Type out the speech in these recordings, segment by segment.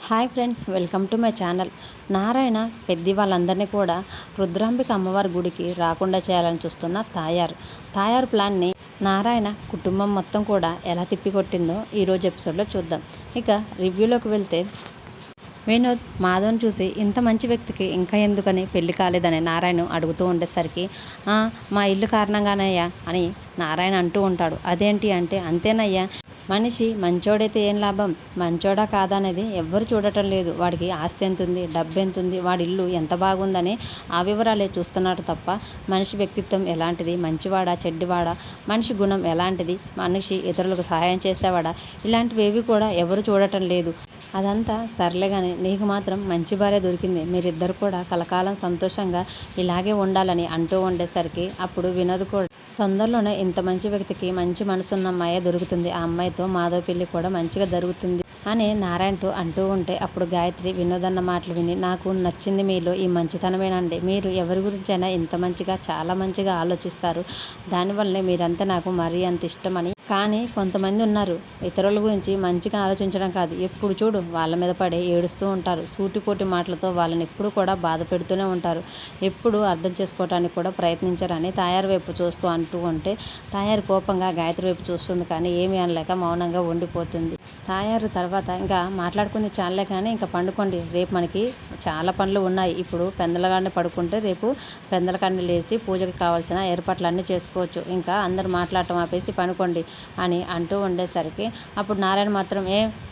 Hi friends, welcome to my channel. Narayana Peddi వాళ్ళందరినీ కూడా రుద్రాంబిక అమ్మవారి గుడికి రాకుండా చేయాలని చూస్తున్న తాయారు ప్లాన్ని నారాయణ కుటుంబం మొత్తం కూడా ఎలా తిప్పికొట్టిందో ఈరోజు ఎపిసోడ్లో చూద్దాం. ఇక రివ్యూలోకి వెళ్తే, వినోద్ మాధవ్ని చూసి ఇంత మంచి వ్యక్తికి ఇంకా ఎందుకని పెళ్లి కాలేదని నారాయణ అడుగుతూ ఉండేసరికి, మా ఇల్లు కారణంగానయ్యా అని నారాయణ అంటూ ఉంటాడు. అదేంటి అంటే, అంతేనయ్యా, మనిషి మంచోడైతే ఏం లాభం, మంచోడా కాదా అనేది ఎవ్వరు చూడటం లేదు. వాడికి ఆస్తి ఎంతుంది, డబ్బు ఎంతుంది, వాడి ఇల్లు ఎంత బాగుందని ఆ వివరాలే చూస్తున్నారు తప్ప మనిషి వ్యక్తిత్వం ఎలాంటిది, మంచివాడా చెడ్డివాడా, మనిషి గుణం ఎలాంటిది, మనిషి ఇతరులకు సహాయం చేసేవాడా, ఇలాంటివేవి కూడా ఎవరు చూడటం లేదు. అదంతా సర్లే కానీ నీకు మాత్రం మంచి భార్య దొరికింది, మీరిద్దరు కూడా కలకాలం సంతోషంగా ఇలాగే ఉండాలని అంటూ ఉండేసరికి, అప్పుడు వినోద్ కూడా తొందరలోనే ఇంత మంచి వ్యక్తికి మంచి మనసున్న అమ్మాయే దొరుకుతుంది, ఆ అమ్మాయితో మాధవ్ పెళ్లి కూడా మంచిగా జరుగుతుంది అని నారాయణతో అంటూ ఉంటే, అప్పుడు గాయత్రి వినోద్ అన్న మాటలు విని, నాకు నచ్చింది మీలో ఈ మంచితనమేనండి. మీరు ఎవరి గురించైనా ఇంత మంచిగా, చాలా మంచిగా ఆలోచిస్తారు. దానివల్లనే మీరంతా నాకు మరీ అంత ఇష్టమని. కానీ కొంతమంది ఉన్నారు, ఇతరుల గురించి మంచిగా ఆలోచించడం కాదు, ఎప్పుడు చూడు వాళ్ళ మీద పడి ఏడుస్తూ ఉంటారు. సూటిపోటి మాటలతో వాళ్ళని ఎప్పుడు కూడా బాధ పెడుతూనే ఉంటారు. ఎప్పుడు అర్థం చేసుకోవడానికి కూడా ప్రయత్నించరని తాయారు వైపు చూస్తూ అంటూ ఉంటే, తాయారు కోపంగా గాయత్రి వైపు చూస్తుంది కానీ ఏమీ అనలేక మౌనంగా ఉండిపోతుంది. తాయారు తర్వాత, ఇంకా మాట్లాడుకుంది చాలే కానీ ఇంకా పండుకోండి, రేపు మనకి చాలా పనులు ఉన్నాయి. ఇప్పుడు పెందలగాడిని పడుకుంటే రేపు పెందలకాడిని లేచి పూజకి కావాల్సిన ఏర్పాట్లన్నీ చేసుకోవచ్చు. ఇంకా అందరూ మాట్లాడటం ఆపేసి పనుకోండి అని అంటూ ఉండేసరికి, అప్పుడు నారాయణ మాత్రం,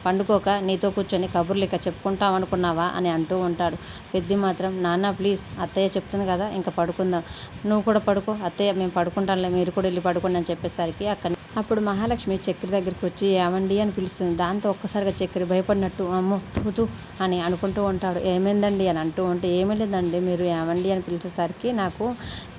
పండుకోక నీతో కూర్చొని కబుర్లు ఇక చెప్పుకుంటాం అనుకున్నావా అని అంటూ ఉంటాడు. పెద్ది మాత్రం, నాన్న ప్లీజ్, అత్తయ్య చెప్తుంది కదా ఇంకా పడుకుందాం, నువ్వు కూడా పడుకో, అత్తయ్య మేము పడుకుంటాంలే, మీరు కూడా వెళ్ళి పడుకోండి అని చెప్పేసరికి, అప్పుడు మహాలక్ష్మి చక్రి దగ్గరికి వచ్చి ఏమండి అని పిలుస్తుంది. దాంతో ఒక్కసారిగా చక్రి భయపడినట్టు అమ్మో తూతూ అని అనుకుంటూ ఉంటాడు. ఏమైందండి అని అంటూ ఉంటే, ఏమీ లేదండి, మీరు ఏమండి అని పిలిచేసరికి నాకు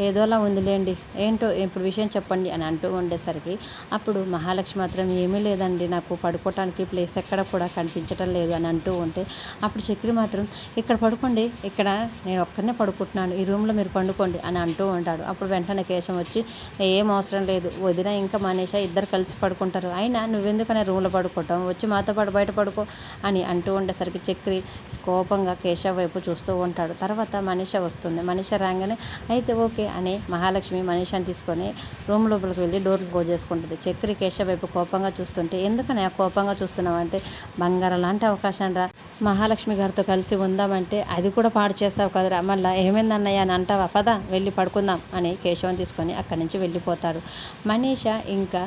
ఏదోలా ఉందిలేండి, ఏంటో ఇప్పుడు విషయం చెప్పండి అని అంటూ ఉండేసరికి, అప్పుడు మహాలక్ష్మి మాత్రం, ఏమీ లేదండి, నాకు పడుకోవటానికి ప్లేస్ ఎక్కడ కూడా కనిపించటం లేదు అని అంటూ ఉంటే, అప్పుడు చక్రి మాత్రం, ఇక్కడ పడుకోండి, ఇక్కడ నేను ఒక్కనే పడుకుంటున్నాను, ఈ రూమ్లో మీరు పండుకోండి అని అంటూ ఉంటాడు. అప్పుడు వెంటనే కేశం వచ్చి, ఏం అవసరం లేదు వదిన ఇంకా మనీష ఇద్దరు కలిసి పడుకుంటారు, అయినా నువ్వెందుకనే రూమ్లో పడుకోవటం, వచ్చి మాతో పాటు బయట పడుకో అని అంటూ ఉండేసరికి చక్రి కోపంగా కేశవ్ వైపు చూస్తూ ఉంటాడు. తర్వాత మనీష వస్తుంది. మనీష రాగానే అయితే ఓకే అని మహాలక్ష్మి మనీషాని తీసుకొని రూమ్ లోపలికి వెళ్ళి డోర్ క్లోజ్ చేసుకుంటుంది. చక్రి కేశవ్ వైపు కోపంగా చూస్తుంటే, ఎందుకని కోపంగా చూస్తున్నావు అంటే, బంగారం లాంటి అవకాశం రా, మహాలక్ష్మి గారితో కలిసి ఉందామంటే అది కూడా పాడు చేస్తావు కదరా, మళ్ళీ ఏమైందన్నయ్య అని అంటావా, పద వెళ్ళి పడుకుందాం అని కేశవం తీసుకొని అక్కడి నుంచి వెళ్ళిపోతాడు. మనీష ఇంకా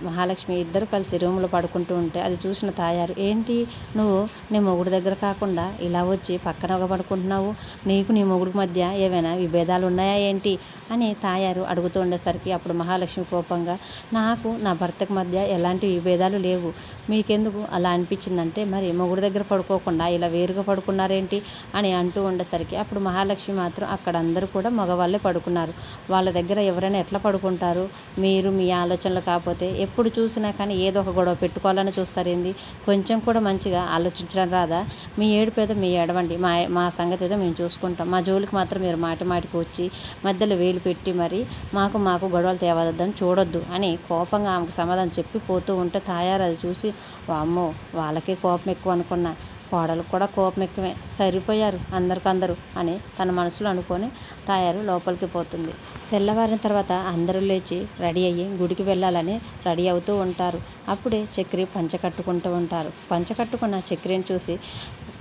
మహాలక్ష్మి ఇద్దరు కలిసి రూమ్లో పడుకుంటూ ఉంటే అది చూసిన తాయారు, ఏంటి నువ్వు నీ మొగుడు దగ్గర కాకుండా ఇలా వచ్చి పక్కన ఒక పడుకుంటున్నావు, నీకు నీ మొగుడికి మధ్య ఏమైనా విభేదాలు ఉన్నాయా ఏంటి అని తాయారు అడుగుతూ ఉండేసరికి, అప్పుడు మహాలక్ష్మి కోపంగా, నాకు నా భర్తకు మధ్య ఎలాంటి విభేదాలు లేవు, మీకెందుకు అలా అనిపించిందంటే, మరి మొగుడు దగ్గర పడుకోకుండా ఇలా వేరుగా పడుకున్నారేంటి అని అంటూ ఉండేసరికి, అప్పుడు మహాలక్ష్మి మాత్రం, అక్కడ అందరూ కూడా మగవాళ్ళే పడుకున్నారు, వాళ్ళ దగ్గర ఎవరైనా ఎట్లా పడుకుంటారు, మీరు మీ ఆలోచనలు కాకపోతే ఎప్పుడు చూసినా కానీ ఏదో ఒక గొడవ పెట్టుకోవాలని చూస్తారేంది, కొంచెం కూడా మంచిగా ఆలోచించడం రాదా, మీ ఏడుపేదో మీ ఏడవండి, మా సంగతి ఏదో మేము చూసుకుంటాం, మా జోలికి మాత్రం మీరు మాటికి వచ్చి మధ్యలో వేలు పెట్టి మరి మాకు గొడవలు తేవద్దని చూడొద్దు అని కోపంగా ఆమెకు సమాధానం చెప్పి పోతూ ఉంటే, తాయారు అది చూసి, వామ్మో వాళ్ళకే కోపం ఎక్కువ అనుకున్నా, కోడలకు కూడా కోపం ఎక్కువే, సరిపోయారు అందరికందరూ అని తన మనసులో అనుకొని తాయారు లోపలికి పోతుంది. తెల్లవారిన తర్వాత అందరూ లేచి రెడీ అయ్యి గుడికి వెళ్ళాలని రెడీ అవుతూ ఉంటారు. అప్పుడే చక్రి పంచ కట్టుకుంటూ ఉంటారు. పంచ కట్టుకున్న చక్రిని చూసి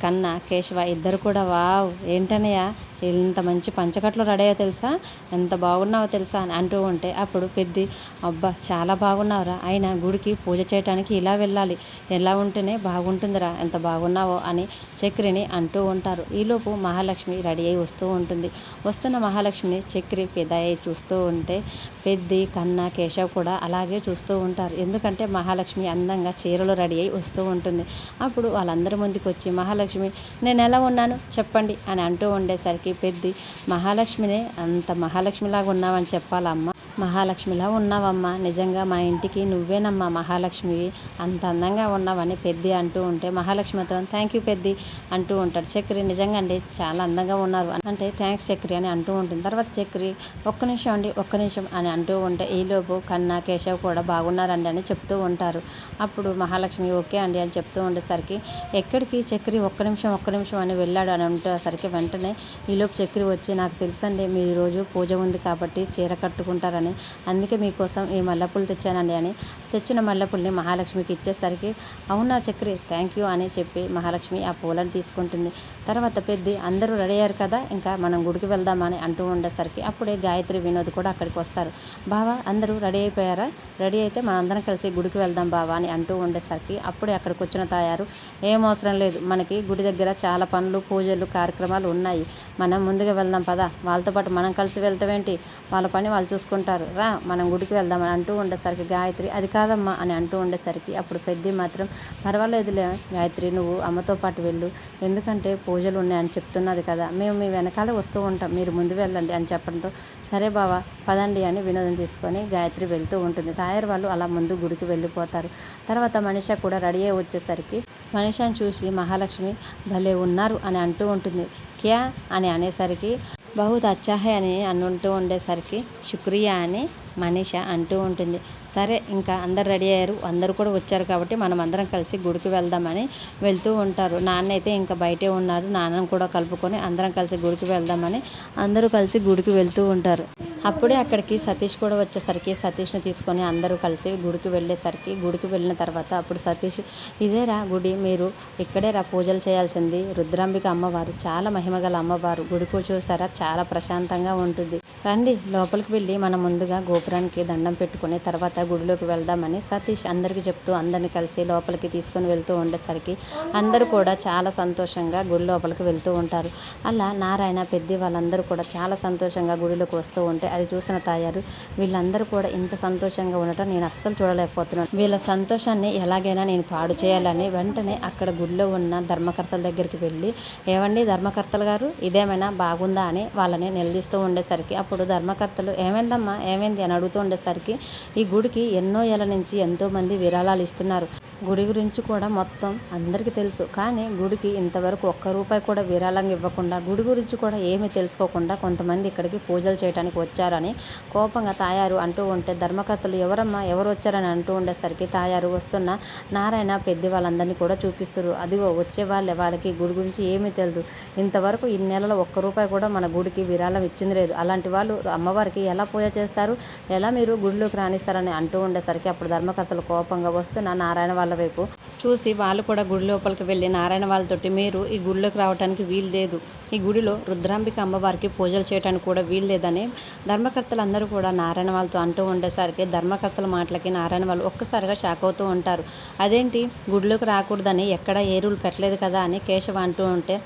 కన్నా కేశవ ఇద్దరు కూడా, వావ్ ఏంటనయ్య ఇంత మంచి పంచకట్లు రెడీ అయ్యో తెలుసా, ఎంత బాగున్నావో తెలుసా అని అంటూ ఉంటే, అప్పుడు పెద్ది, అబ్బా చాలా బాగున్నావురా, అయినా గుడికి పూజ చేయడానికి ఇలా వెళ్ళాలి, ఎలా ఉంటేనే బాగుంటుందిరా, ఎంత బాగున్నావో అని చక్రిని అంటూ ఉంటారు. ఈలోపు మహాలక్ష్మి రెడీ అయి వస్తూ ఉంటుంది. వస్తున్న మహాలక్ష్మిని చక్రి పెద్దయ్యి చూస్తూ ఉంటే, పెద్ది కన్నా కేశవ్ కూడా అలాగే చూస్తూ ఉంటారు. ఎందుకంటే మహాలక్ష్మి అందంగా చీరలో రెడీ అయి వస్తూ ఉంటుంది. అప్పుడు వాళ్ళందరి ముందుకు వచ్చి, మహాలక్ష్మి నేను ఎలా ఉన్నాను చెప్పండి అని అంటూ ఉండేసరికి, పెద్ది, మహాలక్ష్మినే అంత మహాలక్ష్మిలాగా ఉన్నావని చెప్పాలమ్మ, మహాలక్ష్మిలా ఉన్నావమ్మా, నిజంగా మా ఇంటికి నువ్వేనమ్మా మహాలక్ష్మివి, అంత అందంగా ఉన్నావని పెద్ది అంటూ ఉంటే మహాలక్ష్మి మాత్రం థ్యాంక్ యూ పెద్ది అంటూ ఉంటాడు. చక్రి నిజంగా అండి చాలా అందంగా ఉన్నారు అంటే థ్యాంక్స్ చక్రి అని అంటూ ఉంటుంది. తర్వాత చక్రి ఒక్క నిమిషం అండి ఒక్క నిమిషం అని అంటూ ఉంటే ఈలోపు కన్నా కేశవ్ కూడా బాగున్నారండి అని చెప్తూ ఉంటారు. అప్పుడు మహాలక్ష్మి ఓకే అండి అని చెప్తూ ఉండేసరికి ఎక్కడికి చక్రి ఒక్క నిమిషం అని వెళ్ళాడు అని ఉండేసరికి వెంటనే ఈలోపు చక్రి వచ్చి నాకు తెలుసండి మీరు రోజు పూజ ఉంది కాబట్టి చీర కట్టుకుంటారని, అందుకే మీకోసం ఈ మల్లెపూలు తెచ్చానండి అని తెచ్చిన మల్లెపూలని మహాలక్ష్మికి ఇచ్చేసరికి అవునా చక్రి థ్యాంక్ యూ అని చెప్పి మహాలక్ష్మి ఆ పూలను తీసుకుంటుంది. తర్వాత పెద్ది అందరూ రెడీ అయ్యారు కదా ఇంకా మనం గుడికి వెళ్దామని అంటూ ఉండేసరికి అప్పుడే గాయత్రి వినోద్ కూడా అక్కడికి వస్తారు. బావా అందరూ రెడీ అయిపోయారా, రెడీ అయితే మనం అందరం కలిసి గుడికి వెళ్దాం బావా అని అంటూ ఉండేసరికి అప్పుడే అక్కడికి వచ్చిన తాయారు ఏం అవసరం లేదు, మనకి గుడి దగ్గర చాలా పనులు పూజలు కార్యక్రమాలు ఉన్నాయి, మనం ముందుగా వెళ్దాం పదా, వాళ్ళతో పాటు మనం కలిసి వెళ్ళటం ఏంటి, వాళ్ళ పని వాళ్ళు చూసుకుంటారు రా మనం గుడికి వెళ్దామని అంటూ ఉండేసరికి గాయత్రి అది కాదమ్మా అని అంటూ ఉండేసరికి అప్పుడు పెద్ది మాత్రం పర్వాలేదులే గాయత్రి నువ్వు అమ్మతో పాటు వెళ్ళు, ఎందుకంటే పూజలు ఉన్నాయని చెప్తున్నది కదా, మేము మీ వెనకాలే వస్తూ ఉంటాం, మీరు ముందు వెళ్ళండి అని చెప్పడంతో సరే బావా పదండి అని వినోదం తీసుకొని గాయత్రి వెళ్తూ ఉంటుంది. తాయారు వాళ్ళు అలా ముందు గుడికి వెళ్ళిపోతారు. తర్వాత మనిష కూడా రెడీ అయ్యి వచ్చేసరికి మనిషాని చూసి మహాలక్ష్మి భలే ఉన్నారు అని అంటూ ఉంటుంది. క్యా అని అనేసరికి బహుత్ అచ్చా హై అని అంటూ ఉండేసరికి శుక్రియా అని మనీష అంటూ ఉంటుంది. సరే ఇంకా అందరు రెడీ అయ్యారు, అందరూ కూడా వచ్చారు కాబట్టి మనం అందరం కలిసి గుడికి వెళ్దామని వెళ్తూ ఉంటారు. నాన్న అయితే ఇంకా బయటే ఉన్నారు, నాన్నను కూడా కలుపుకొని అందరం కలిసి గుడికి వెళ్దామని అందరూ కలిసి గుడికి వెళ్తూ ఉంటారు. అప్పుడే అక్కడికి సతీష్ కూడా వచ్చేసరికి సతీష్ని తీసుకొని అందరూ కలిసి గుడికి వెళ్ళేసరికి గుడికి వెళ్ళిన తర్వాత అప్పుడు సతీష్ ఇదేరా గుడి, మీరు ఇక్కడేరా పూజలు చేయాల్సింది, రుద్రాంబిక అమ్మవారు చాలా మహిమగల అమ్మవారు, గుడికి చూసారా చాలా ప్రశాంతంగా ఉంటుంది, రండి లోపలికి వెళ్ళి మనం ముందుగా గోపురానికి దండం పెట్టుకుని తర్వాత గుడిలోకి వెళ్దామని సతీష్ అందరికీ చెప్తూ అందరిని కలిసి లోపలికి తీసుకొని వెళ్తూ ఉండేసరికి అందరూ కూడా చాలా సంతోషంగా గుడి లోపలికి వెళ్తూ ఉంటారు. అలా నారాయణ పెద్ది వాళ్ళందరూ కూడా చాలా సంతోషంగా గుడిలోకి వస్తూ ఉంటే అది చూసిన తాయారు వీళ్ళందరూ కూడా ఇంత సంతోషంగా ఉండటం నేను అస్సలు చూడలేకపోతున్నాను, వీళ్ళ సంతోషాన్ని ఎలాగైనా నేను పాడు చేయాలని వెంటనే అక్కడ గుడిలో ఉన్న ధర్మకర్తల దగ్గరికి వెళ్ళి ఏవండి ధర్మకర్తలు గారు ఇదేమైనా బాగుందా అని వాళ్ళని నిలదీస్తూ ఉండేసరికి అప్పుడు ధర్మకర్తలు ఏమైందమ్మా ఏమైంది అని అడుగుతూ ఉండేసరికి ఈ గుడికి ఎన్నో ఏళ్ళ నుంచి ఎంతోమంది విరాళాలు ఇస్తున్నారు, గుడి గురించి కూడా మొత్తం అందరికీ తెలుసు, కానీ గుడికి ఇంతవరకు ఒక్క రూపాయి కూడా విరాళంగా ఇవ్వకుండా గుడి గురించి కూడా ఏమీ తెలుసుకోకుండా కొంతమంది ఇక్కడికి పూజలు చేయడానికి వచ్చారని కోపంగా తాయారు అంటూ ఉంటే ధర్మకర్తలు ఎవరమ్మా ఎవరు వచ్చారని అంటూ ఉండేసరికి తాయారు వస్తున్న నారాయణ పెద్ది వాళ్ళందరినీ కూడా చూపిస్తారు. అదిగో వచ్చే వాళ్ళకి గుడి గురించి ఏమీ తెలియదు, ఇంతవరకు ఈ నెలలో ఒక్క రూపాయి కూడా మన గుడికి విరాళం ఇచ్చింది లేదు, అలాంటి వాళ్ళు అమ్మవారికి ఎలా పూజ చేస్తారు, ఎలా మీరు గుడిలోకి రాణిస్తారని అంటూ ఉండేసరికి అప్పుడు ధర్మకర్తలు కోపంగా వస్తున్న నారాయణ వాళ్ళ వైపు చూసి వాళ్ళు కూడా గుడి లోపలికి వెళ్ళి నారాయణ వాళ్ళతోటి మీరు ఈ గుడిలోకి రావడానికి వీలు లేదు, ఈ గుడిలో రుద్రాంబిక అమ్మవారికి పూజలు చేయడానికి కూడా వీలు లేదని ధర్మకర్తలు అందరూ కూడా నారాయణ వాళ్ళతో అంటూ ఉండేసరికి ధర్మకర్తల మాటలకి నారాయణ వాళ్ళు ఒక్కసారిగా షాక్ అవుతూ ఉంటారు. అదేంటి గుడిలోకి రాకూడదని ఎక్కడ ఏ రూల్ పెట్టలేదు కదా అని కేశవ అంటూ ఉంటే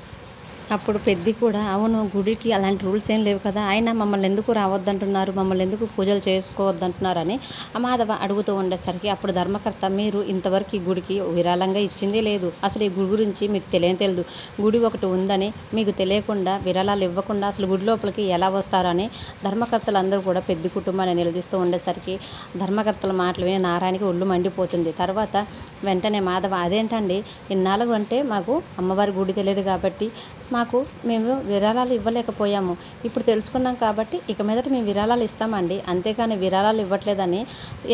అప్పుడు పెద్ది కూడా అవును గుడికి అలాంటి రూల్స్ ఏం లేవు కదా, అయినా మమ్మల్ని ఎందుకు రావద్దంటున్నారు, మమ్మల్ని ఎందుకు పూజలు చేసుకోవద్దంటున్నారు అని మాధవ అడుగుతూ ఉండేసరికి అప్పుడు ధర్మకర్త మీరు ఇంతవరకు ఈ గుడికి విరాళంగా ఇచ్చిందే లేదు, అసలు ఈ గుడి గురించి మీకు తెలియదు, గుడి ఒకటి ఉందని మీకు తెలియకుండా విరాళాలు ఇవ్వకుండా అసలు గుడి లోపలికి ఎలా వస్తారని ధర్మకర్తలు అందరూ కూడా పెద్ది కుటుంబాన్ని నిలదీస్తూ ఉండేసరికి ధర్మకర్తల మాటలు విని నారాయణకి ఒళ్ళు మండిపోతుంది. తర్వాత వెంటనే మాధవ అదేంటండి ఇన్నాళ్ళు అంటే మాకు అమ్మవారి గుడి తెలియదు కాబట్టి మాకు మేము విరాళాలు ఇవ్వలేకపోయాము, ఇప్పుడు తెలుసుకున్నాం కాబట్టి ఇక మీదట మేము విరాళాలు ఇస్తామండి, అంతేకాని విరాళాలు ఇవ్వట్లేదని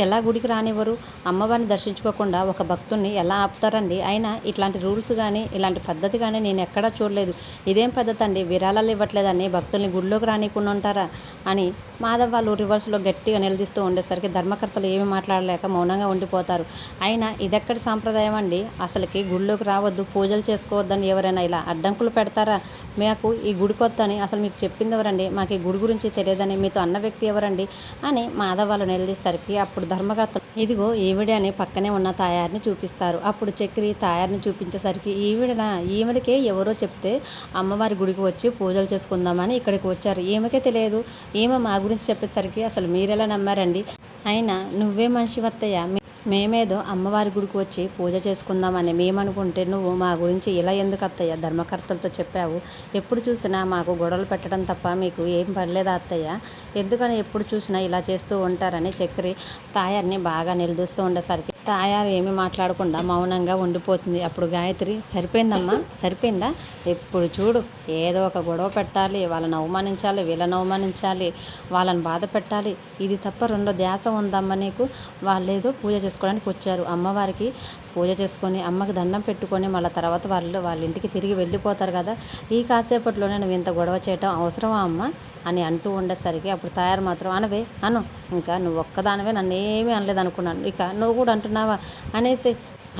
ఎలా గుడికి రానివ్వరు, అమ్మవారిని దర్శించుకోకుండా ఒక భక్తుడిని ఎలా ఆపుతారండి, అయినా ఇట్లాంటి రూల్స్ కానీ ఇలాంటి పద్ధతి కానీ నేను ఎక్కడా చూడలేదు, ఇదేం పద్ధతి అండి విరాళాలు ఇవ్వట్లేదని భక్తుల్ని గుడిలోకి రానికుండా ఉంటారా అని మాధవ్ వాళ్ళు రివర్స్లో గట్టిగా నిలదీస్తూ ఉండేసరికి ధర్మకర్తలు ఏమి మాట్లాడలేక మౌనంగా ఉండిపోతారు. అయినా ఇదెక్కడి సాంప్రదాయం అండి, అసలుకి గుడిలోకి రావద్దు పూజలు చేసుకోవద్దని ఎవరైనా ఇలా అడ్డంకులు పెడతారా, మాకు ఈ గుడి కొత్త అని అసలు మీకు చెప్పింది ఎవరండి, మాకు ఈ గుడి గురించి తెలియదని మీతో అన్న వ్యక్తి ఎవరండి అని మాధవ్ వాళ్ళు నిలదీసరికి అప్పుడు ధర్మకర్తలు ఇదిగో ఈవిడే అని పక్కనే ఉన్న తాయారిని చూపిస్తారు. అప్పుడు చక్రి తాయారిని చూపించేసరికి ఈవిడనా, ఈవిడకే ఎవరో చెప్తే అమ్మవారి గుడికి వచ్చి పూజలు చేసుకుందామని ఇక్కడికి వచ్చారు, ఈమెకే తెలియదు, ఈమె మా గురించి చెప్పేసరికి అసలు మీరెలా నమ్మారండి, అయినా నువ్వే మనిషి వత్తయ్య మేమేదో అమ్మవారి గుడికి వచ్చి పూజ చేసుకుందామని మేమనుకుంటే నువ్వు మా గురించి ఇలా ఎందుకు అత్తయ్య ధర్మకర్తలతో చెప్పావు? ఎప్పుడు చూసినా మాకు గొడవలు పెట్టడం తప్ప మీకు ఏం పనిలేదా అత్తయ్య? ఎందుకని ఎప్పుడు చూసినా ఇలా చేస్తూ ఉంటారని చక్రి తాయారిని బాగా నిలదీస్తూ ఉండేసరికి తాయారు ఏమీ మాట్లాడకుండా మౌనంగా ఉండిపోతుంది. అప్పుడు గాయత్రి సరిపోయిందమ్మా, సరిపోయిందా? ఎప్పుడు చూడు ఏదో ఒక గొడవ పెట్టాలి, వాళ్ళని అవమానించాలి, వీళ్ళని అవమానించాలి, వాళ్ళని బాధ పెట్టాలి, ఇది తప్ప రెండో ధ్యాస ఉందమ్మా నీకు? వాళ్ళేదో పూజ చేసుకోవడానికి వచ్చారు, అమ్మవారికి పూజ చేసుకొని అమ్మకి దండం పెట్టుకొని మళ్ళీ తర్వాత వాళ్ళ ఇంటికి తిరిగి వెళ్ళిపోతారు కదా, ఈ కాసేపట్లోనే నువ్వు ఇంత గొడవ చేయటం అవసరమా అమ్మ అని అంటూ ఉండేసరికి అప్పుడు తయారు మాత్రం అనవే అను, ఇంకా నువ్వు ఒక్కదానివే నన్ను ఏమీ అనలేదు అనుకున్నాను, ఇక నువ్వు కూడా అంటున్నావా అనేసి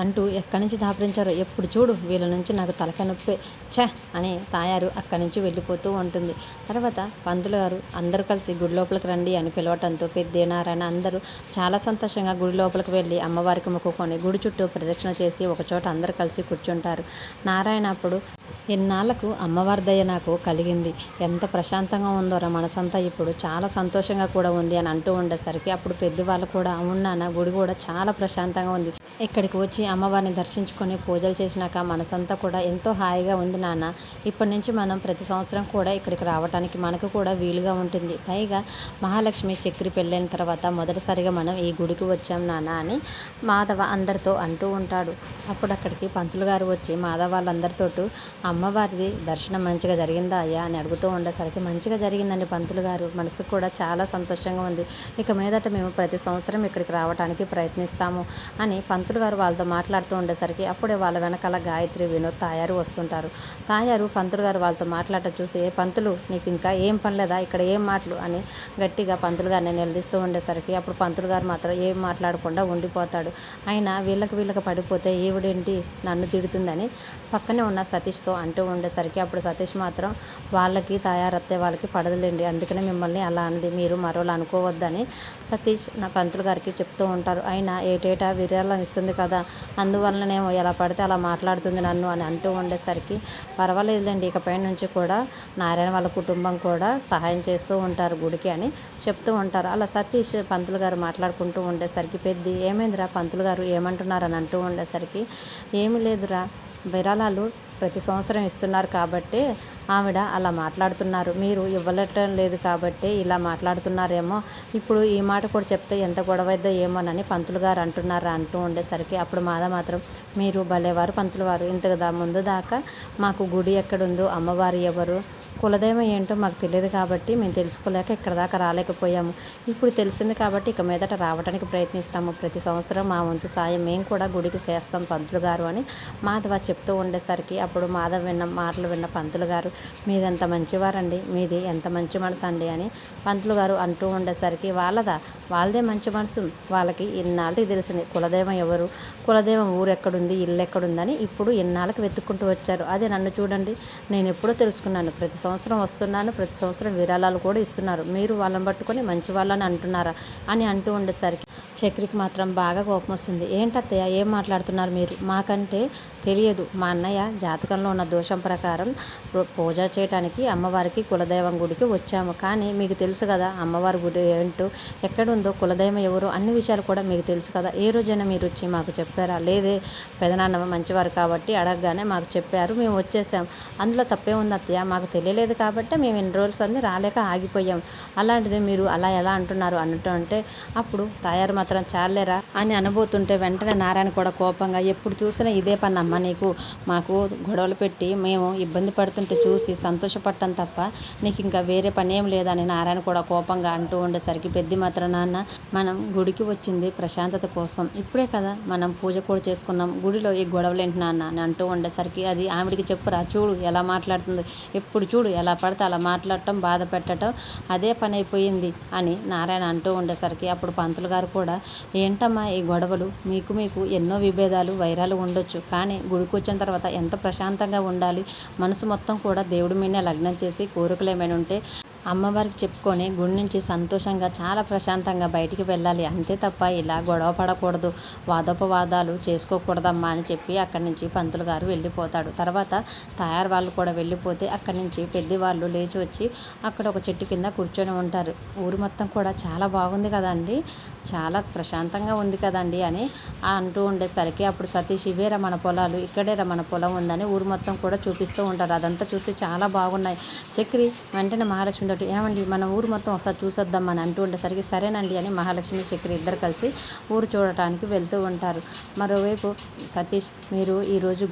అంటూ ఎక్కడి నుంచి దాపరించారో ఎప్పుడు చూడు వీళ్ళ నుంచి నాకు తలకాయ నొప్పి ఛ అని తాయారు అక్కడి నుంచి వెళ్ళిపోతూ ఉంటుంది. తర్వాత పంతులు గారు అందరూ కలిసి గుడి లోపలికి రండి అని పిలవటంతో పెద్ద నారాయణ అందరూ చాలా సంతోషంగా గుడి లోపలికి వెళ్ళి అమ్మవారికి మొక్కుకొని గుడి చుట్టూ ప్రదక్షిణ చేసి ఒకచోట అందరూ కలిసి కూర్చుంటారు. నారాయణ అప్పుడు ఇన్నాళ్లకు అమ్మవారి దయ నాకు కలిగింది, ఎంత ప్రశాంతంగా ఉందోరా మనసంతా, ఇప్పుడు చాలా సంతోషంగా కూడా ఉంది అని అంటూ ఉండేసరికి అప్పుడు పెద్దవాళ్ళు కూడా అవునాన్న గుడి కూడా చాలా ప్రశాంతంగా ఉంది, ఇక్కడికి వచ్చి అమ్మవారిని దర్శించుకొని పూజలు చేసినాక మనసంతా కూడా ఎంతో హాయిగా ఉంది నాన్న, ఇప్పటి నుంచి మనం ప్రతి సంవత్సరం కూడా ఇక్కడికి రావడానికి మనకు కూడా వీలుగా ఉంటుంది, పైగా మహాలక్ష్మి చక్రి పెళ్ళైన తర్వాత మొదటిసారిగా మనం ఈ గుడికి వచ్చాం నాన్న అని మాధవ అందరితో అంటూ ఉంటాడు. అప్పుడు అక్కడికి పంతులు గారు వచ్చి మాధవ వాళ్ళందరితోటూ అమ్మవారిది దర్శనం మంచిగా జరిగిందా అయ్యా అని అడుగుతూ ఉండేసరికి మంచిగా జరిగిందండి పంతులు గారు, మనసుకు కూడా చాలా సంతోషంగా ఉంది, ఇక మీదట మేము ప్రతి సంవత్సరం ఇక్కడికి రావడానికి ప్రయత్నిస్తాము అని పంతులు గారు వాళ్ళతో మాట్లాడుతూ ఉండేసరికి అప్పుడే వాళ్ళ వెనకాల గాయత్రి వినోద్ తాయారు వస్తుంటారు. తాయారు పంతులు గారు వాళ్ళతో మాట్లాడటం చూసి ఏ పంతులు నీకు ఇంకా ఏం పనిలేదా ఇక్కడ ఏం మాటలు అని గట్టిగా పంతులు గారిని నిలదీస్తూ ఉండేసరికి అప్పుడు పంతులు గారు మాత్రం ఏం మాట్లాడకుండా ఉండిపోతాడు. అయినా వీళ్ళకి పడిపోతే ఈవిడేంటి నన్ను తిడుతుందని పక్కనే ఉన్న సతీష్తో అంటూ ఉండేసరికి అప్పుడు సతీష్ మాత్రం వాళ్ళకి తాయారత్తే వాళ్ళకి పడదులేండి, అందుకనే మిమ్మల్ని అలా అన్నది, మీరు మరోలా అనుకోవద్దని సతీష్ నా పంతులు గారికి చెప్తూ ఉంటారు. అయినా ఏటేటా విరాళం ఇస్తుంది కదా, అందువలననేమో ఎలా పడితే అలా మాట్లాడుతుంది నన్ను అని అంటూ ఉండేసరికి పర్వాలేదులేండి, ఇకపై నుంచి కూడా నారాయణ వాళ్ళ కుటుంబం కూడా సహాయం చేస్తూ ఉంటారు గుడికి అని చెప్తూ ఉంటారు. అలా సతీష్ పంతులు గారు మాట్లాడుకుంటూ ఉండేసరికి పెద్ది ఏమైందిరా పంతులు గారు ఏమంటున్నారని అంటూ ఉండేసరికి ఏమీ లేదురా, విరాళాలు ప్రతి సంవత్సరం ఇస్తున్నారు కాబట్టే ఆవిడ అలా మాట్లాడుతున్నారు, మీరు ఇవ్వలేటం లేదు కాబట్టి ఇలా మాట్లాడుతున్నారేమో, ఇప్పుడు ఈ మాట కూడా చెప్తే ఎంత గొడవైద్దో ఏమోనని పంతులు గారు అంటున్నారా అంటూ ఉండేసరికి అప్పుడు మాత్రం మీరు భలేవారు పంతులు వారు, ఇంతకు ముందు దాకా మాకు గుడి ఎక్కడుందో అమ్మవారు ఎవరు కులదైవం ఏంటో మాకు తెలియదు కాబట్టి మేము తెలుసుకోలేక ఇక్కడ దాకా రాలేకపోయాము, ఇప్పుడు తెలిసింది కాబట్టి ఇక మీదట రావడానికి ప్రయత్నిస్తాము, ప్రతి సంవత్సరం మా వంతు సాయం మేము కూడా గుడికి చేస్తాం పంతులు గారు అని మాధవ చెప్తూ ఉండేసరికి అప్పుడు మాధవ్ మాటలు విన్న పంతులు గారు మీదెంత మంచివారండి, మీది ఎంత మంచి మనసు అండి అని పంతులు గారు అంటూ ఉండేసరికి వాళ్ళదే మంచి మనసు, వాళ్ళకి ఇన్నాళ్ళకి తెలిసింది కులదైవం ఎవరు, కులదైవం ఊరు ఎక్కడుంది, ఇల్లు ఎక్కడుందని ఇప్పుడు ఇన్నాళ్ళకి వెతుక్కుంటూ వచ్చారు, అదే నన్ను చూడండి నేను ఎప్పుడో తెలుసుకున్నాను, ప్రతి సంవత్సరం వస్తున్నాను, ప్రతి సంవత్సరం విరాళాలు కూడా ఇస్తున్నారు, మీరు వాళ్ళని పట్టుకొని మంచి వాళ్ళని అంటున్నారా అని అంటూ ఉండేసరికి చక్రికి మాత్రం బాగా కోపం వస్తుంది. ఏంటత్తయ్య ఏం మాట్లాడుతున్నారు మీరు, మాకంటే తెలియదు, మా అన్నయ్య జాతకంలో ఉన్న దోషం ప్రకారం పూజ చేయడానికి అమ్మవారికి కులదైవం గుడికి వచ్చాము, కానీ మీకు తెలుసు కదా అమ్మవారి గుడి ఏంటో ఎక్కడుందో కులదైవం ఎవరు అన్ని విషయాలు కూడా మీకు తెలుసు కదా, ఏ రోజైనా మీరు వచ్చి మాకు చెప్పారా, లేదే పెదనాన్న మంచివారు కాబట్టి అడగగానే మాకు చెప్పారు మేము వచ్చేసాం, అందులో తప్పే ఉంది అత్తయ్య, మాకు తెలియలేదు కాబట్టి మేము ఎన్ని రోజులు అన్నీ రాలేక ఆగిపోయాం, అలాంటిది మీరు అలా ఎలా అంటున్నారు అన్నట్టు అంటే అప్పుడు తయారు మాత్రం చాలేరా అని అనబోతుంటే వెంటనే నారాయణ కూడా కోపంగా ఎప్పుడు చూసినా ఇదే పని అమ్మ నీకు, మాకు గొడవలు పెట్టి మేము ఇబ్బంది పడుతుంటే చూసి సంతోషపడటం తప్ప నీకు ఇంకా వేరే పని ఏం లేదని నారాయణ కూడా కోపంగా అంటూ ఉండేసరికి పెద్ద మాత్రం నాన్న మనం గుడికి వచ్చింది ప్రశాంతత కోసం, ఇప్పుడే కదా మనం పూజ కూడా చేసుకున్నాం, గుడిలో ఈ గొడవలు ఏంటి నాన్న అని అంటూ ఉండేసరికి అది ఆవిడికి చెప్పురా, చూడు ఎలా మాట్లాడుతుంది, ఎప్పుడు చూడు ఎలా పడితే అలా మాట్లాడటం బాధ పెట్టడం అదే పని అయిపోయింది అని నారాయణ అంటూ ఉండేసరికి అప్పుడు పంతులు గారు కూడా ఏంటమ్మా ఈ గొడవలు, మీకు ఎన్నో విభేదాలు వైరాలు ఉండొచ్చు, కానీ గుడికి వచ్చిన తర్వాత ఎంత ప్రశాంతంగా ఉండాలి, మనసు మొత్తం కూడా దేవుడి మీదనే లగ్నం చేసి కోరికలు ఏమైనా ఉంటే అమ్మవారికి చెప్పుకొని గుడి నుంచి సంతోషంగా చాలా ప్రశాంతంగా బయటికి వెళ్ళాలి. అంతే తప్ప ఇలా గొడవ పడకూడదు, వాదోపవాదాలు చేసుకోకూడదమ్మా అని చెప్పి అక్కడి నుంచి పంతులు గారు వెళ్ళిపోతాడు. తర్వాత తాయారు వాళ్ళు కూడా వెళ్ళిపోతే అక్కడి నుంచి పెద్దవాళ్ళు లేచి వచ్చి అక్కడ ఒక చెట్టు కింద కూర్చొని ఉంటారు. ఊరు మొత్తం కూడా చాలా బాగుంది కదండి, చాలా ప్రశాంతంగా ఉంది కదండి అని అంటూ ఉండేసరికి అప్పుడు సతీష్ ఇవేరా మన పొలాలు, ఇక్కడేరా మన పొలం ఉందని ఊరు మొత్తం కూడా చూపిస్తూ ఉంటారు. అదంతా చూసి చాలా బాగున్నాయి. చక్రి వెంటనే మహాలక్ష్మి తోటి ఏమండి మన ఊరు మొత్తం ఒకసారి చూసొద్దామని అంటూ ఉండేసరికి సరేనండి అని మహాలక్ష్మి చక్రి ఇద్దరు కలిసి ఊరు చూడటానికి వెళ్తూ ఉంటారు. మరోవైపు సతీష్ మీరు ఈరోజు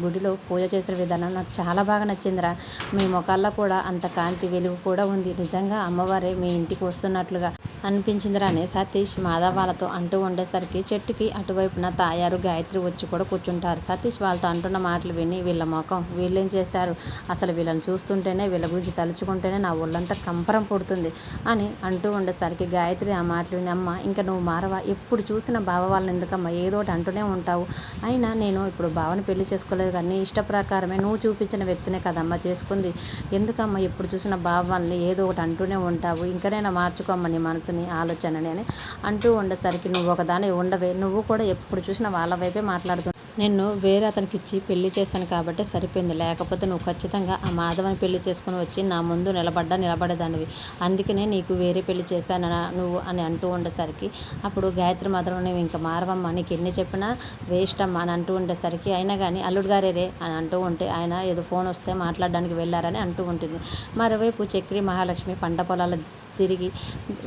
గుడిలో పూజ చేసిన విధానం నాకు చాలా బాగా నచ్చిందిరా, మీ ముఖాల్లో కూడా అంత కాంతి వెలుగు కూడా ఉంది, నిజంగా అమ్మవారే మీ ఇంటికి వస్తున్నట్లుగా అనిపించిందిరా అని సతీష్ మాధవ్ వాళ్ళతో అంటూ ఉండేసరికి చెట్టుకి అటువైపున తాయారు గాయత్రి వచ్చి కూడా కూర్చుంటారు. సతీష్ వాళ్ళతో అంటున్న మాటలు విని వీళ్ళ ముఖం వీళ్ళేం చేశారు, అసలు వీళ్ళని చూస్తుంటేనే వీళ్ళ గురించి తలుచుకుంటేనే నా ఒళ్ళంతా కంపరం పుడుతుంది అని అంటూ ఉండేసరికి గాయత్రి ఆ మాటలు విని అమ్మ ఇంకా నువ్వు మారవా, ఎప్పుడు చూసిన బావ వాళ్ళని ఎందుకమ్మా ఏదో ఒకటి అంటూనే ఉంటావు, అయినా నేను ఇప్పుడు బావని పెళ్లి చేసుకోలేదు కానీ నీ ఇష్ట ప్రకారమే నువ్వు చూపించిన వ్యక్తినే కదమ్మా చేసుకుంది, ఎందుకమ్మా ఎప్పుడు చూసిన బావ వాళ్ళని ఏదో ఒకటి అంటూనే ఉంటావు, ఇంకనైనా మార్చుకోమ్మా నీ మనసుని ఆలోచనని అని అంటూ ఉండేసరికి నువ్వు ఒకదాని ఉండవే, నువ్వు కూడా ఎప్పుడు చూసినా వాళ్ళ వైపే మాట్లాడుతూ నిన్ను వేరే అతనికి ఇచ్చి పెళ్లి చేశాను కాబట్టి సరిపోయింది, లేకపోతే నువ్వు ఖచ్చితంగా ఆ మాధవని పెళ్లి చేసుకుని వచ్చి నా ముందు నిలబడేదానివి, అందుకనే నీకు వేరే పెళ్లి చేశాను నువ్వు అని అంటూ ఉండేసరికి అప్పుడు గాయత్రి మాత్రం నువ్వు ఇంకా మారవమ్మా, నీకు ఎన్ని చెప్పినా వేస్ట్ అమ్మా అని అంటూ ఉండేసరికి అయినా కానీ అల్లుడు గారేరే అని అంటూ ఉంటే ఆయన ఏదో ఫోన్ వస్తే మాట్లాడడానికి వెళ్ళారని అంటూ ఉంటుంది. మరోవైపు చక్రి మహాలక్ష్మి పంట పొలాలు తిరిగి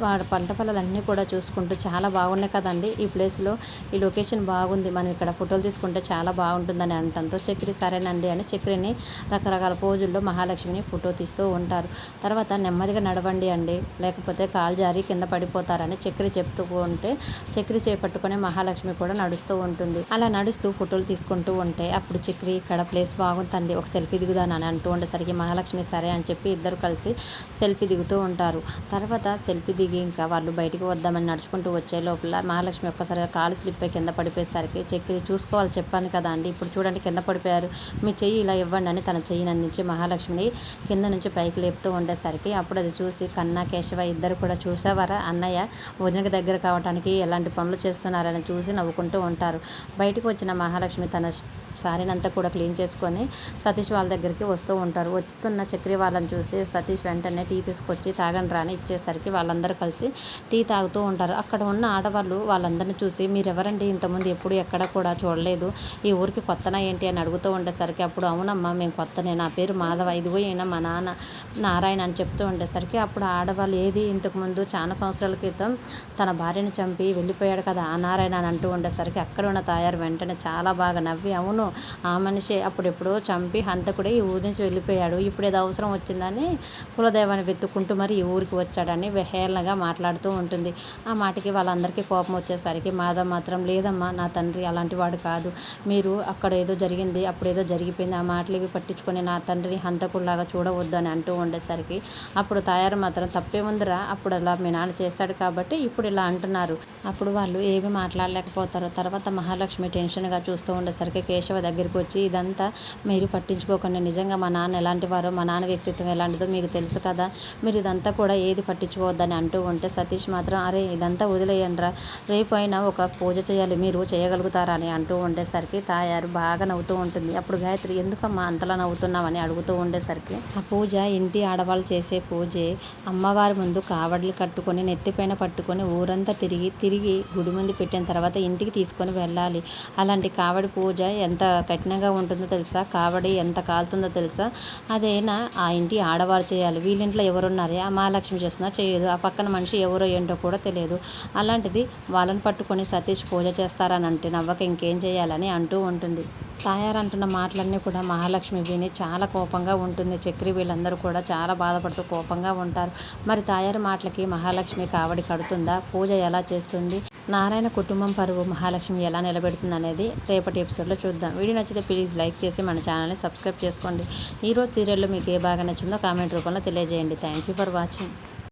వాడు పంట పొలాలన్నీ కూడా చూసుకుంటూ చాలా బాగున్నాయి కదండి ఈ ప్లేస్లో, ఈ లొకేషన్ బాగుంది, మనం ఇక్కడ ఫోటోలు తీసుకుంటే చాలా బాగుంటుందని అనటంతో చక్రి సరేనండి అని చక్రిని రకరకాల పోజుల్లో మహాలక్ష్మిని ఫోటో తీస్తూ ఉంటారు. తర్వాత నెమ్మదిగా నడవండి అండి లేకపోతే కాలు జారి కింద పడిపోతారని చక్రి చెప్తూ ఉంటే చక్రి చేపట్టుకునే మహాలక్ష్మి కూడా నడుస్తూ ఉంటుంది. అలా నడుస్తూ ఫోటోలు తీసుకుంటూ ఉంటే అప్పుడు చక్రి ఇక్కడ ప్లేస్ బాగుందండి ఒక సెల్ఫీ దిగుదాను అని అంటూ ఉండేసరికి మహాలక్ష్మి సరే అని చెప్పి ఇద్దరు కలిసి సెల్ఫీ దిగుతూ ఉంటారు. తర్వాత సెల్ఫీ దిగి ఇంకా వాళ్ళు బయటికి వద్దామని నడుచుకుంటూ వచ్చే లోపల మహాలక్ష్మి ఒక్కసారిగా కాలు స్లిప్ అయి కింద పడిపోయేసరికి చక్రి చూసుకోవాలి చెప్పాను కదా అండి, ఇప్పుడు చూడండి కింద పడిపోయారు, మీ చెయ్యి ఇలా ఇవ్వండి అని తన చెయ్యి అందించి మహాలక్ష్మిని కింద నుంచి పైకి లేపుతూ ఉండేసరికి అప్పుడు అది చూసి కన్నా కేశవ ఇద్దరు కూడా చూసేవారా అన్నయ్య వదినకి దగ్గర కావడానికి ఎలాంటి పనులు చేస్తున్నారని చూసి నవ్వుకుంటూ ఉంటారు. బయటకు వచ్చిన మహాలక్ష్మి తన సారీనంతా కూడా క్లీన్ చేసుకొని సతీష్ వాళ్ళ దగ్గరికి వస్తూ ఉంటారు. వస్తున్న చక్రి వాళ్ళని చూసి సతీష్ వెంటనే టీ తీసుకొచ్చి తాగండి రాని ఇచ్చేసరికి వాళ్ళందరూ కలిసి టీ తాగుతూ ఉంటారు. అక్కడ ఉన్న ఆడవాళ్ళు వాళ్ళందరినీ చూసి మీరెవరండి, ఇంతకుముందు ఎప్పుడు ఎక్కడ కూడా చూడలేదు, ఈ ఊరికి కొత్తనా ఏంటి అని అడుగుతూ ఉండేసరికి అప్పుడు అవునమ్మా మేము కొత్తనే, నా పేరు మాధవ, ఇదిగో ఈయన మా నాన్న నారాయణ అని చెప్తూ ఉండేసరికి అప్పుడు ఆడవాళ్ళు ఏది ఇంతకుముందు చాలా సంవత్సరాల క్రితం తన భార్యను చంపి వెళ్ళిపోయాడు కదా ఆ నారాయణ అని అంటూ ఉండేసరికి అక్కడ ఉన్న తాయారు వెంటనే చాలా బాగా నవ్వి అవును ఆ మనిషి అప్పుడెప్పుడో చంపి హంతకుడే ఈ ఊరి నుంచి వెళ్ళిపోయాడు, ఇప్పుడు ఏదో అవసరం వచ్చిందని కులదైవాన్ని వెతుక్కుంటూ మరి ఈ ఊరికి వచ్చాడని హేళనగా మాట్లాడుతూ ఉంటుంది. ఆ మాటకి వాళ్ళందరికీ కోపం వచ్చేసరికి మాధవ్ మాత్రం లేదమ్మా నా తండ్రి అలాంటి వాడు కాదు, మీరు అక్కడ ఏదో జరిగింది అప్పుడేదో జరిగిపోయింది, ఆ మాటలు ఇవి పట్టించుకొని నా తండ్రిని హంతకుడిలాగా చూడవద్దు అని అంటూ ఉండేసరికి అప్పుడు తాయారు మాత్రం తప్పేముందిరా, అప్పుడు అలా మీ నాన్న చేశాడు కాబట్టి ఇప్పుడు ఇలా అంటున్నారు, అప్పుడు వాళ్ళు ఏమీ మాట్లాడలేకపోతారు. తర్వాత మహాలక్ష్మి టెన్షన్గా చూస్తూ ఉండేసరికి కేశవ దగ్గరికి వచ్చి ఇదంతా మీరు పట్టించుకోకండి, నిజంగా మా నాన్న ఎలాంటి వారో మా నాన్న వ్యక్తిత్వం ఎలాంటిదో మీకు తెలుసు కదా, మీరు ఇదంతా కూడా ఏది పట్టించుకోవద్దని అంటూ ఉంటే సతీష్ మాత్రం అరే ఇదంతా వదిలేయండిరా, రేపు అయినా ఒక పూజ చేయాలి మీరు చేయగలుగుతారా అని అంటూ ఉండేసరికి తాయారు బాగా నవ్వుతూ ఉంటుంది. అప్పుడు గాయత్రి ఎందుకమ్మా అంతలా నవ్వుతున్నామని అడుగుతూ ఉండేసరికి ఆ పూజ ఇంటి ఆడవాళ్ళు చేసే పూజే, అమ్మవారి ముందు కావడిలు కట్టుకొని నెత్తిపైన పట్టుకొని ఊరంతా తిరిగి గుడి ముందు పెట్టిన తర్వాత ఇంటికి తీసుకొని వెళ్ళాలి, అలాంటి కావడి పూజ ఎంత కఠినంగా ఉంటుందో తెలుసా, కావడి ఎంత కాలుతుందో తెలుసా, అదేనా ఆ ఇంటి ఆడవాళ్ళు చేయాలి, వీళ్ళింట్లో ఎవరున్నారే ఆ మహాలక్ష్మి చేస్తున్నా చేయదు, ఆ పక్కన మనిషి ఎవరో ఏంటో కూడా తెలియదు, అలాంటిది వాళ్ళని పట్టుకొని సతీష్ పూజ చేస్తారని అంటే నవ్వక ఇంకేం చేయాలని అంటూ ఉంటుంది. తాయారు అంటున్న మాటలన్నీ కూడా మహాలక్ష్మి విని చాలా కోపంగా ఉంటుంది. చక్రి వీళ్ళందరూ కూడా చాలా బాధపడుతూ కోపంగా ఉంటారు. మరి తాయారు మాటలకి మహాలక్ష్మి కావడి కడుతుందా, పూజ ఎలా చేస్తుంది, నారాయణ కుటుంబం పరువు మహాలక్ష్మి ఎలా నిలబెడుతుంది అనేది రేపటి ఎపిసోడ్లో చూద్దాం. వీడియో నచ్చితే ప్లీజ్ లైక్ చేసి మన ఛానల్ని సబ్స్క్రైబ్ చేసుకోండి. ఈరోజు సీరియల్లో మీకు ఏ బాగా నచ్చిందో కామెంట్ రూపంలో తెలియజేయండి. Thank you for watching.